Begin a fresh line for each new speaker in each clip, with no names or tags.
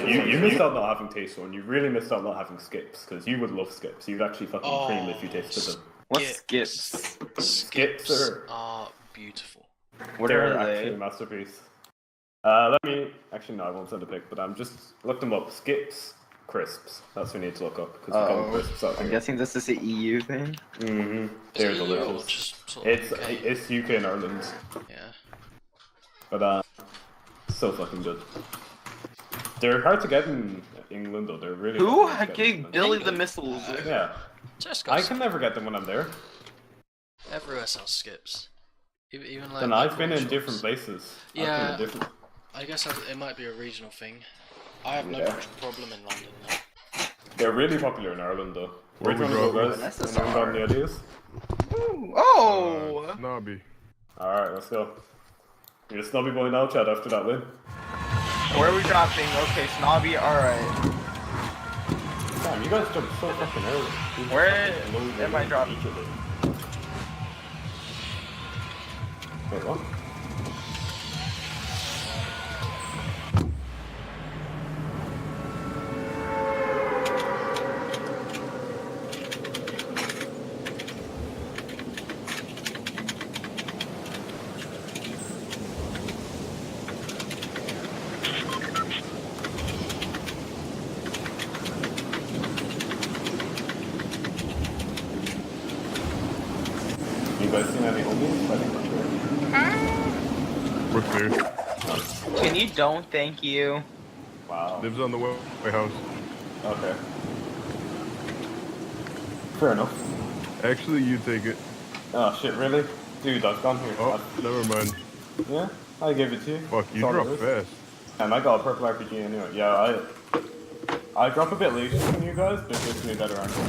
You missed out not having taste one. You really missed out not having skips, because you would love skips. You'd actually fucking cream if you tasted them.
What's skips?
Skips
are beautiful.
What
They're
are
actually
they?
a masterpiece. Let me actually no, I won't send a pic, but I'm just look them up. Skips, crisps. That's what we need to look up because we call them crisps out
I'm
here.
guessing this is an EU thing.
They're delicious. It's UK and Ireland.
Yeah.
But so fucking good. They're hard to get in England though. They're really.
Who gave Billy the missiles?
Yeah. I can never get them when I'm there.
Everywhere sells skips. Even like.
And I've been in different places.
Yeah. I guess it might be a regional thing. I have no problem in London though.
They're really popular in Ireland though. Where do you want to go, guys? Anyone got any ideas?
Oh!
Snobby.
Alright, let's go. You're a snobby boy now, Chad, after that win.
Where are we dropping? Okay, Snobby, alright.
Damn, you guys jumped so fucking early.
Where am I dropping?
Wait, what? You guys seen any homies? I think
We're clear.
Can you don't? Thank you.
wow.
Lives on the White House.
Okay. Fair enough.
Actually, you take it.
Oh shit, really? Dude, I've gone here.
Oh, never mind.
Yeah, I give it to you.
Fuck, you
That's all
drop
it is.
fast.
And I got a purple RPG anyway. Yeah, I drop a bit later than you guys, but it gives me a better angle.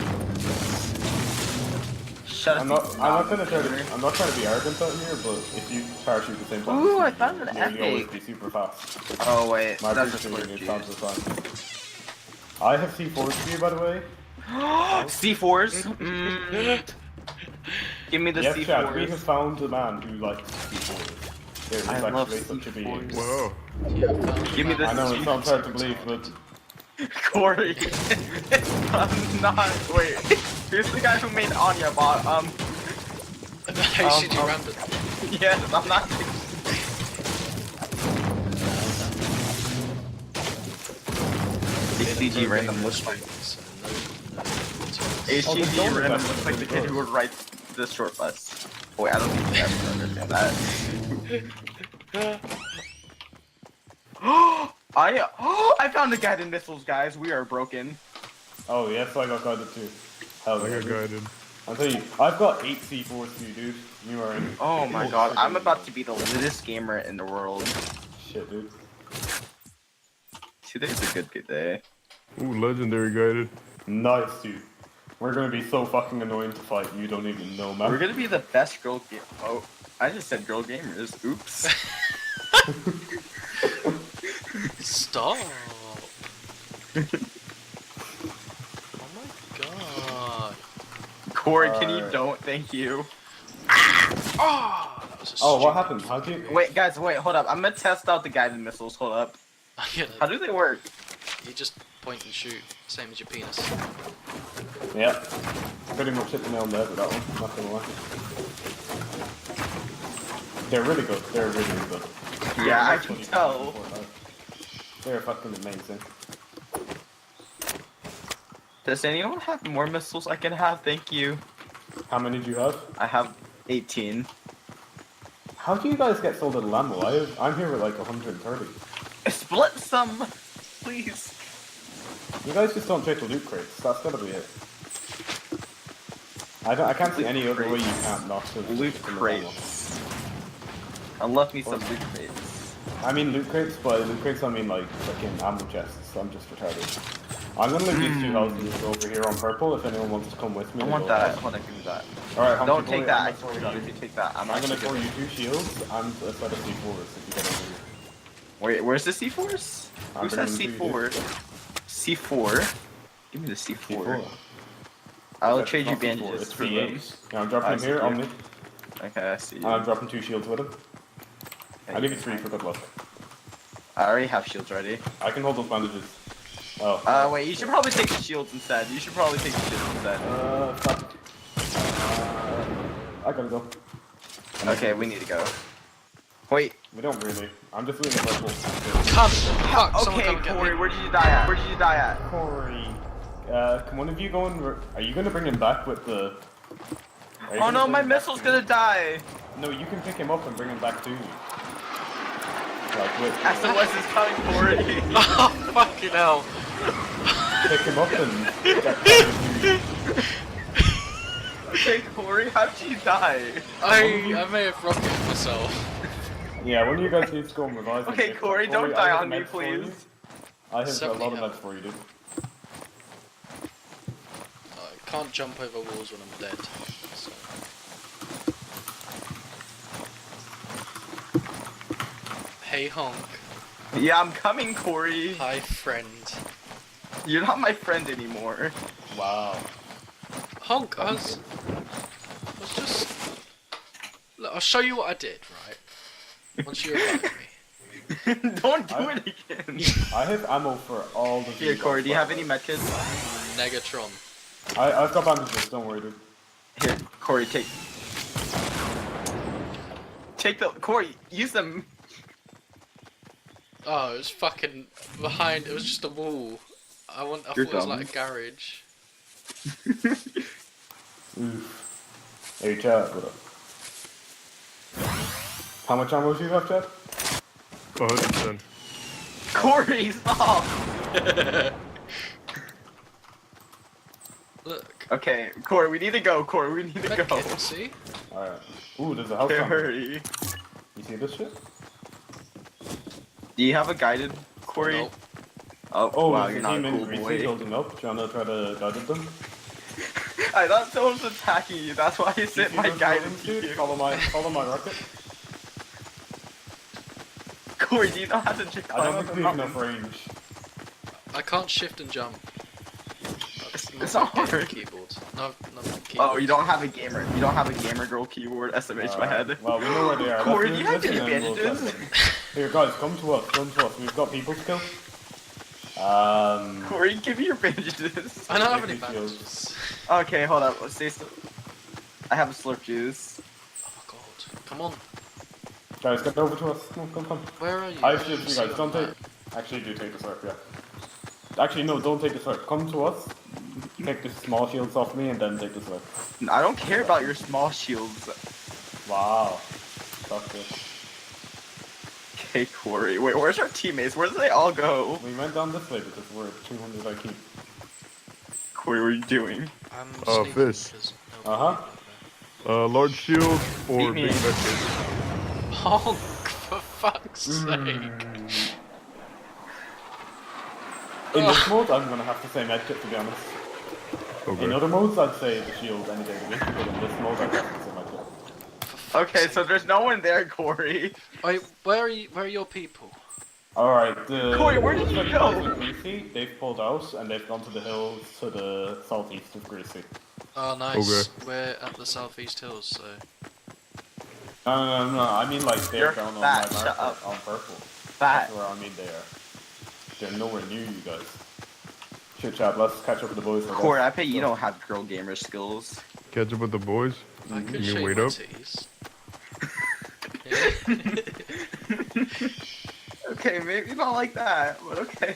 Shut
I'm
up.
not trying to be arrogant out here, but if you parachute at the same time,
Ooh, I found an
you always
epic.
be super fast.
Oh wait,
My
that's a
appreciation
sword.
is tons of fun. I have C4s for you, by the way.
C4s? Give me the
Yes, Chad, we
C4s.
have found a man who likes C4s. There is
I love
actually such a being.
C4s.
Whoa.
Give me the
I know it sounds hard to believe, but
Corey. I'm not. Wait. Here's the guy who made Anya bot.
How should you ramp it?
Yes, I'm not. HCG random looks like. HCG random looks like the kid who would write the short bus. Wait, I don't think you ever understand that. I found the guided missiles, guys. We are broken.
oh yes, I got guided too. Hell
I
yeah,
got
dude.
guided.
I'll tell you, I've got 8 C4s for you, dude. You are in.
Oh my god, I'm about to be the littest gamer in the world.
Shit, dude.
Today's a good day.
Ooh, legendary guided.
Nice, dude. We're gonna be so fucking annoying to fight. You don't even know, man.
We're gonna be the best girl game. Oh, I just said girl gamers. Oops.
Stop. Oh my god.
Corey, can you don't? Thank you.
Oh, that was a
Oh, what
stupid-
happened? How do you?
Wait, guys, wait, hold up. I'm gonna test out the guided missiles. Hold up. How do they work?
You just point and shoot, same as your penis.
Yeah. Pretty much hit the nail on the head with that one. Not gonna lie. They're really good. They're really, really good.
Yeah, I can tell.
They're fucking amazing.
Does anyone have more missiles I can have? Thank you.
How many do you have?
I have 18.
How do you guys get so little ammo? I'm here with like 130.
Split some, please.
You guys just don't take the loot crates. That's gotta be it. I can't see any other way you can't knock the
Loot
the ammo.
crates. I love me some loot crates.
I mean loot crates, but loot crates I mean like fucking ammo chests. I'm just retarded. I'm gonna leave these 2 houses over here on purple if anyone wants to come with me.
I want that. Hold on, give me that.
Alright,
Don't take that. I swear to God, if you take that, I'm
gonna
actually
throw
gonna...
you 2 shields and a set of C4s if you get over here.
Wait, where's the C4s?
I'm
Who says
bringing them to you,
C4? C4? Give me the C4.
C4.
I'll
That's
trade you
not C4,
bandages
it's
for them.
V8. Yeah, I'm dropping
I
him
see
here
you.
on me.
Okay, I see
And
you.
I'm dropping 2 shields with him. I'll give you 3 for good luck.
I already have shields ready.
I can hold those bandages. Oh.
Wait, you should probably take the shields instead. You should probably take the shields instead.
Fuck. I gotta go.
Okay, we need to go. Wait.
We don't really. I'm just leaving purple.
Come! Fuck! Someone
Okay,
come and get
Corey,
me.
where did you die at? Where did you die at?
Corey. Can one of you go and... Are you gonna bring him back with the...
Oh no, my missile's gonna die!
No, you can pick him up and bring him back to you. Like, wait.
SOS is coming, Corey!
Oh, fucking hell.
Pick him up and get back to you.
Okay, Corey, how did you die?
I may have rocketed myself.
Yeah, one of you guys needs to go and revive him.
Okay, Corey, don't
I
die
have
on me,
meds for you.
please.
I have a
70
lot of
health.
meds for you, dude.
I can't jump over walls when I'm dead. So. Hey Honk.
Yeah, I'm coming, Corey.
Hi friend.
You're not my friend anymore.
Wow.
Honk, I was just... Look, I'll show you what I did, right? Once you revive me.
Don't do it again.
I have ammo for all the...
Here, Corey, do you have any medkits?
Negatron.
I've got bandages, don't worry, dude.
Here, Corey, take... Take the... Corey, use them.
Oh, it was fucking behind, it was just a wall. I thought
You're
it was
dumb.
like a garage.
Oof. Hey, Chad, what up? How much ammo do you have, Chad?
110.
Corey, stop!
Look.
Okay, Corey, we need to go, Corey, we need to go.
Medkit, see?
Alright. Ooh, there's a house
Okay,
on.
hurry.
You see this shit?
Do you have a guided, Corey?
Nope.
Oh, wow,
there's
you're
a
not a
team in
cool
Greasy
boy.
building up. Do you wanna try to guide them?
I thought someone was attacking you, that's why I
Do you
sent
see
my
those
guidance
buildings,
to
dude?
you.
Follow my rocket.
Corey, do you know how to just
I don't think we have enough range.
I can't shift and jump.
It's not
gamer
hard.
Keyboard. No, keyboard.
Oh, you don't have a gamer. You don't have a gamer girl keyboard. SMH my head.
Well, we know where they are.
Corey,
Let's
do you have
listen
any
and we'll
bandages?
test them. Here, guys, come to us. Come to us. We've got people to kill.
Corey, give me your bandages.
I don't have any
Make me feel-
bandages.
Okay, hold up. Let's stay still. I have a slurp juice.
Oh my god. Come on.
Guys, get over to us. Come.
Where are you?
I
I
should
don't
you
see
guys.
you
Don't
on
take. Actually, do take the slurp, yeah. Actually, no, don't take the slurp. Come to us. Take the small shields off me and then take the slurp.
I don't care about your small shields.
Wow. Fuck this.
Okay, Corey. Wait, where's our teammates? Where did they all go?
We went down this way because we're 200 IQ.
Corey, what are you doing?
I'm
Oh,
sneaking
fish.
because nobody
Uh-huh.
Large shield or
Beat me.
big medkit?
Honk, for fuck's sake.
In this mode, I'm gonna have to say medkit to be honest.
Okay.
In other modes, I'd say the shield any day of the week, but in this mode, I'd have to say medkit.
Okay, so there's no one there, Corey.
Wait, where are your people?
Alright, the...
Corey, where did you
the
go?
guys in Greasy, they've pulled out and they've gone to the hills to the southeast of Greasy.
Oh, nice.
Okay.
We're at the southeast hills, so.
No, I mean like they're
You're
down on
fat,
my
shut
marker
up.
on purple.
Fat.
That's where I mean they are. They're nowhere near you guys. Shit, Chad, let's catch up with the boys. for
Corey, I
this.
bet you don't have girl gamer skills.
Catch up with the boys.
I could
You
shave
wait
my
up.
titties.
Okay, maybe not like that, but okay.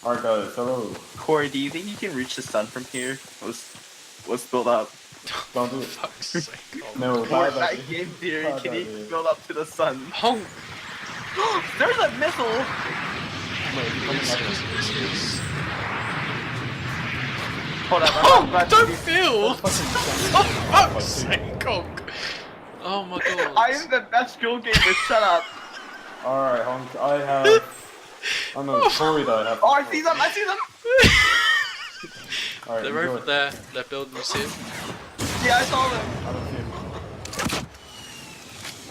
Alright guys, hello.
Corey, do you think you can reach the sun from here? Let's build up.
Don't do it.
Fuck's sake. Oh.
No,
Corey,
bad
that
idea.
game theory,
Bad
can you
idea.
build up to the sun?
Honk!
There's a missile!
No, you're coming
Yes,
up.
yes, yes, yes.
Hold up, I'm
Oh,
about to
don't
be-
feel!
Fucking
Oh, fuck's sake, Honk! Oh my god.
I am the best girl gamer, shut up!
Alright, Honk, I have... Oh no, Corey that I have.
Oh, I see them, I see them!
Alright,
They're
enjoy.
over there. They're building a sim.
Yeah, I saw them!
I don't see him.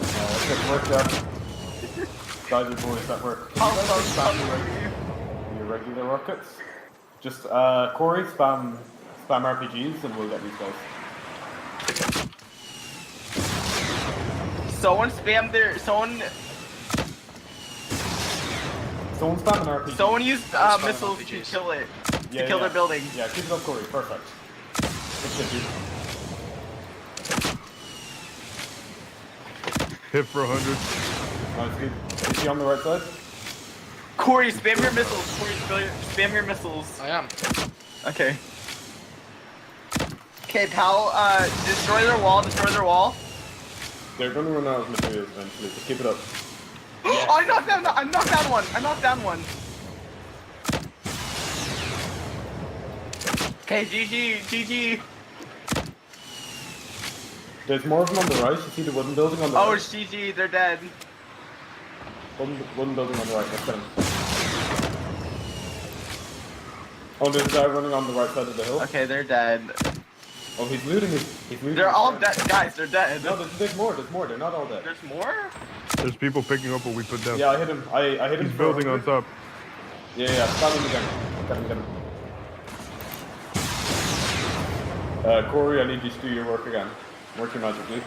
Let's get to work, Jack. Guided boys at work.
I'll
Spam
spam
your regular rockets. Just, Corey, spam RPGs and we'll get these guys.
Someone spam their, someone
Someone's spamming RPG.
Someone used
Spamming
missiles to
RPGs.
kill it.
Yeah,
kill
yeah.
their building.
Yeah, keep it up, Corey. Perfect. Good shit, dude.
Hit for 100.
Nice, dude. Is he on the right side?
Corey, spam your missiles. Corey, spam your missiles.
I am.
Okay. Okay, pal. Destroy their wall. Destroy their wall.
They're gonna run out of materials eventually. Just keep it up.
Oh, I knocked down. I knocked down one. I knocked down one. Okay, GG.
There's more of them on the right. You see the wooden building on the
Oh,
right?
it's GG. They're dead.
Wooden building on the right. Let's get him. Oh, there's a guy running on the right side of the hill.
Okay, they're dead.
Oh, he's looting his. He's looting.
They're
his
all
friend.
dead, guys. They're dead.
No, there's more. There's more. They're not all dead.
There's more.
There's people picking up what we put down.
Yeah, I hit him. I hit him.
He's
for
building on
100.
top.
Yeah. Spam him again. Get him. Corey, I need you to do your work again. Work your magic, dude.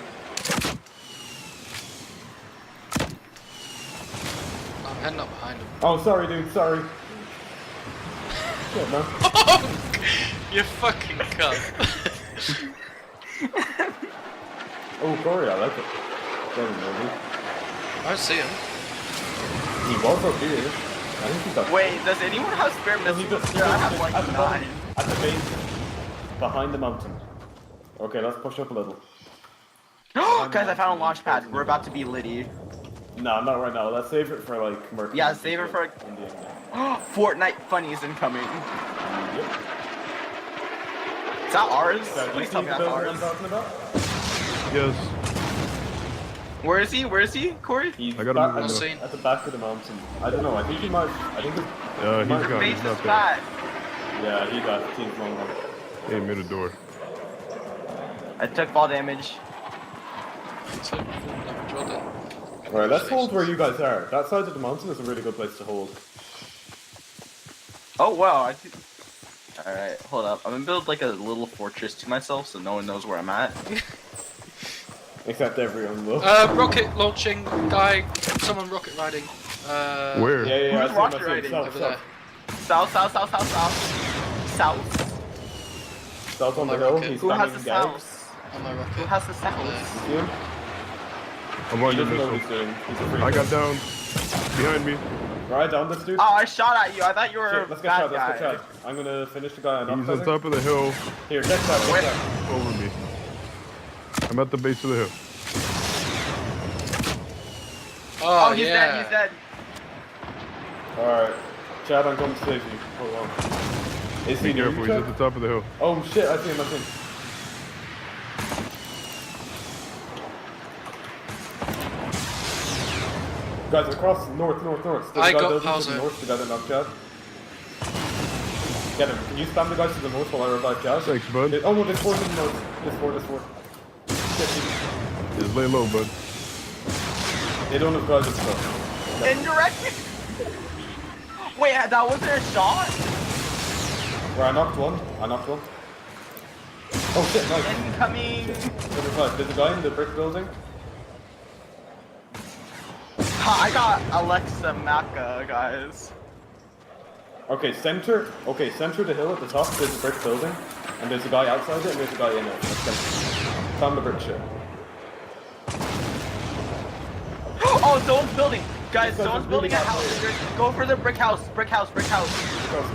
I'm heading up behind him.
Oh, sorry, dude. Sorry. Shit, man.
You fucking cunt.
Oh, Corey, I like it. Get him, dude.
I don't see him.
He was up here. I think he's up.
Wait, does anyone have spare
He
missiles?
just,
Yeah, I have like
at the bottom,
9.
at the base, behind the mountain. Okay, let's push up a little.
Guys, I found a launch pad. We're about to be litty.
No, not right now. Let's save it for like Mercury.
Yeah, save it for-
in the end.
Fortnite funnies incoming.
Yep.
Is that ours?
So,
Please
you
tell
see
me
the
that's
building I'm
ours.
talking about?
Yes.
Where is he? Where is he, Corey?
He's
I got him
back
in the
at,
window.
at the back of the mountain. I don't know. I think he might. I think it's.
He's
might-
gone.
Face
He's
is
not there.
fat.
Yeah, he got team's long one.
He made a door.
I took fall damage.
So, well done.
Right, let's hold where you guys are. That side of the mountain is a really good place to hold.
Oh wow. Alright, hold up. I'm gonna build like a little fortress to myself so no one knows where I'm at.
Except everyone will.
Rocket launching guy. Someone rocket riding.
Where?
Yeah,
Who's
I see
rocket
him,
riding?
South,
Over there.
south.
South. South.
South on
My
the hill.
rocket.
He's
Who has
spamming
the
gags.
south?
On my rocket.
Who has the
There.
south?
See him?
I'm
He
on your
doesn't know what
missile.
he's doing. He's a freak.
I got down. Behind me.
Right down this dude.
Oh, I shot at you. I thought you were
Shit,
a
let's get
bad
shot,
guy.
let's get shot. I'm gonna finish the guy on
He's on top of the hill
Here, get shot,
Wait.
get shot.
over me. I'm at the base of the hill.
Oh,
he's
yeah.
dead. He's dead.
Alright. Chad, I'm coming to save you. Hold on. Is
Be
he near
careful,
you,
he's at
Chad?
the top of the hill.
Oh shit, I see him. Guys, across north. There's
I
a guy
got
building to
Bowser.
the north, the guy that knocked Chad. Get him. Can you spam the guys to the north while I revive Chad?
Thanks, bud.
Oh no, there's four to the north. There's four. Shit,
Just lay low, bud.
they don't have guys and stuff.
Indirect. Wait, that wasn't a shot?
Right, I knocked one. Oh shit, nice.
Incoming.
There's a guy in the brick building.
Ha, I got Alexa Maka, guys.
Okay, center the hill at the top, there's a brick building, and there's a guy outside it, and there's a guy in it. Let's get him. Found the brick shit.
Oh, someone's building. Guys,
These guys
someone's
are
building a
really
house.
bad
Go for the brick house.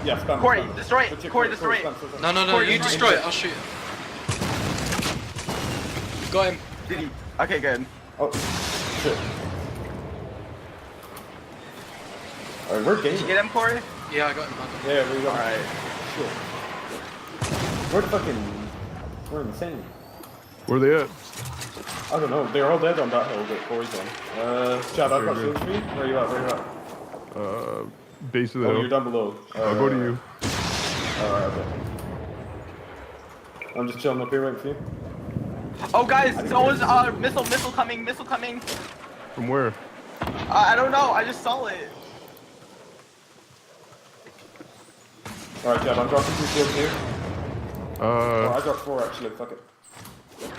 Yeah, spam
Corey,
spam
destroy it.
Put your-
Corey, destroy it.
spam.
No,
Corey,
you
destroy
destroy it. I'll shoot it. Got him.
Did he? Okay, good.
Oh, shit. Alright, we're
Did
gaming.
you get him, Corey?
Yeah, I got him.
Yeah, we got
Alright.
Shit. We're insane.
Where they at?
I don't know, they're all dead on that hill that Corey's on. Chad, I've got
Very
shield
good.
for you. Where are you at?
Base of the
Oh,
hill.
you're down below.
I'll go to you.
Alright, okay. I'm just chilling up here waiting for you.
Oh, guys, someone's missile coming.
From where?
I don't know. I just saw it.
Alright, Chad, I'm dropping 2 shields here. Oh, I dropped 4 actually, fuck it.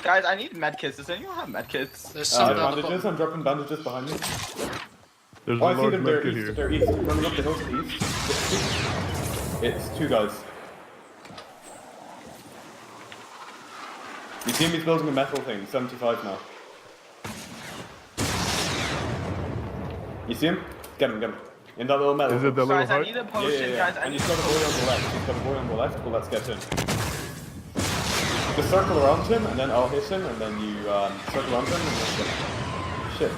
Guys, I need medkits. Does anyone have medkits?
There's some down the
Bandages,
bottom.
I'm dropping bandages behind me.
There's
Oh,
a
I see
large
them. They're
medkit
east.
here.
They're east. Running up the hill to the east. It's two guys. You see him? He's building a metal thing. 75 now. You see him? Get him. In that little metal.
Is it that little
Guys, I
hut?
need a
Yeah,
potion, guys. I
And
need
he's
a
got a boy on the left. He's got a boy on the left, but let's get him. Just circle around him, and then I'll hit him, and then you circle around him, and then get him. Shit.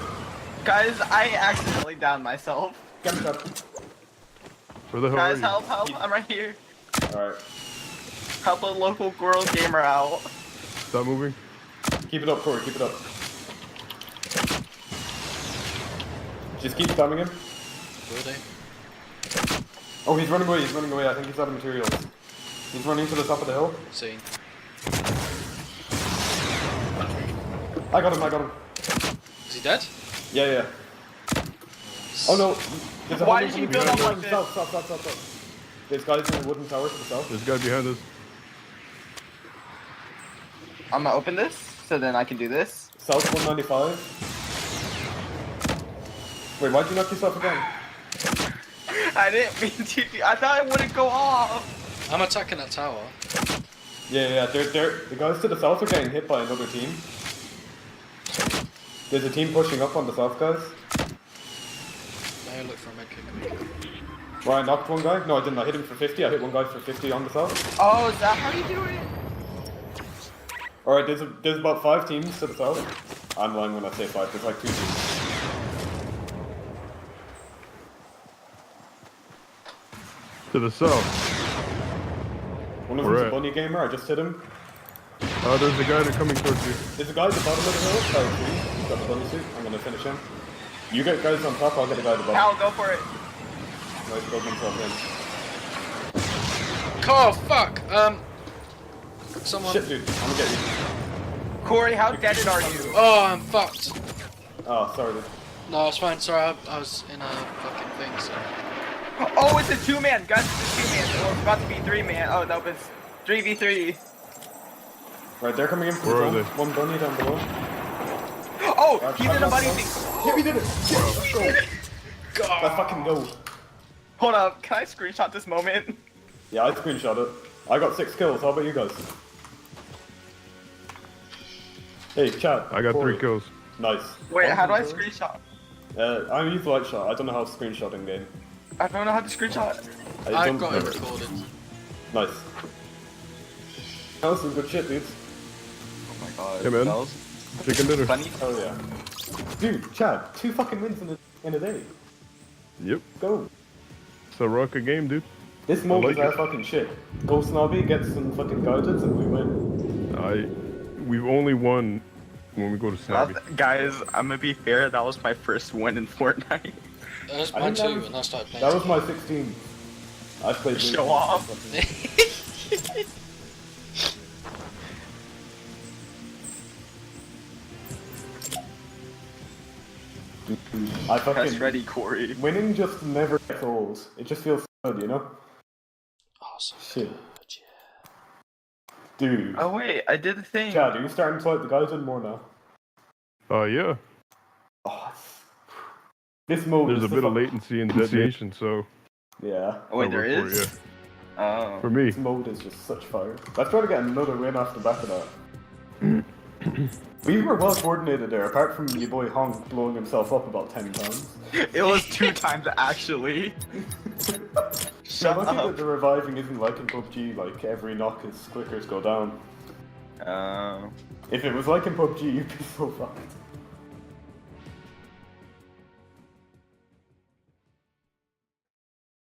Guys, I accidentally downed myself.
Get him,
Where the hell are
Guys,
you?
help, I'm right here.
Alright.
Help a local girl gamer out.
Stop moving.
Keep it up, Corey, keep it up. Just keep spamming him.
Will they?
Oh, he's running away, I think he's out of materials. He's running to the top of the hill.
Seen.
I got him.
Is he dead?
Yeah. Oh no, there's a
Why
whole
did you
bunch of
build
people-
up like this?
Stop. There's guys in a wooden tower to the south.
There's a guy behind us.
I'm gonna open this, so then I can do this.
South 195. Wait, why'd you knock yourself again?
I didn't mean to. I thought it wouldn't go off.
I'm attacking that tower.
Yeah, the guys to the south are getting hit by another team. There's a team pushing up on the south, guys.
May I look for a medkit quick?
Where I knocked one guy? No, I didn't. I hit him for 50. I hit one guy for 50 on the south.
Oh, is that how you do it?
Alright, there's about 5 teams to the south. I'm lying when I say 5. There's like 2 teams.
To the south.
One of
Where
them's a
at?
bunny gamer. I just hit him.
There's a guy that's coming towards you.
There's a guy at the bottom of the hill. He's got the bunny suit. I'm gonna finish him. You get guys on top. I'll get the guy at the bottom.
Cal, go for it.
Nice, build himself in.
Oh fuck! Someone.
Shit, dude. I'm gonna get you.
Corey, how deaded are you?
Oh, I'm fucked.
Oh, sorry, dude.
No, it's fine. Sorry, I was in a fucking thing. So.
Oh, it's a 2-man. Guys, it's a 2-man. Oh, it's about to be 3-man. Oh, no, it's 3v3.
Right, they're coming in from
Where
the
are
front.
they?
One bunny down below.
Oh, he's in a bunny thing.
Yeah, we did it! Yes, go!
God.
Let's fucking go.
Hold up, can I screenshot this moment?
Yeah, I screenshot it. I got 6 kills. How about you guys? Hey, chat.
I got
Corey.
3 kills.
Nice.
Wait, how do I
Corey?
screenshot?
I use light shot. I don't know how to screenshot in game.
I don't know how to screenshot.
I
don't
got
know.
it recorded.
Nice. That was some good shit, dudes.
Oh my god.
Yeah, man.
That was
Chicken dinner.
funny.
Oh yeah. Dude, Chad, 2 fucking wins in a day.
Yep.
Go.
It's a rocket game, dude.
This mode
like
is our
it.
fucking shit. Go Snobby, get some fucking guidance, and we win.
We've only won when we go to Snobby.
Guys, I'm gonna be fair, that was my first win in Fortnite.
That was
I
mine
think
too,
that was-
and I started playing.
That was my 16. I played.
Show off.
I
Press
fucking
ready, Corey.
winning just never gets old. It just feels good, you know.
Awesome.
Shit,
Yeah.
dude.
Oh wait, I did the thing.
Chad, are you starting to let the guys in more now?
Yeah.
Oh, this mode.
There's
is
a
so
bit of
fuck-
latency in detonation, so.
Yeah.
Oh wait,
I
there
work for
is?
it,
Oh.
yeah. For me.
This mode is just such fire. Let's try to get another win off the back of that. We were well coordinated there, apart from your boy Honk blowing himself up about 10 times.
It was 2 times actually. Shut
Lucky
up.
that the reviving isn't like in PUBG, like every knock his clickers go down. If it was like in PUBG, you'd be so fucked.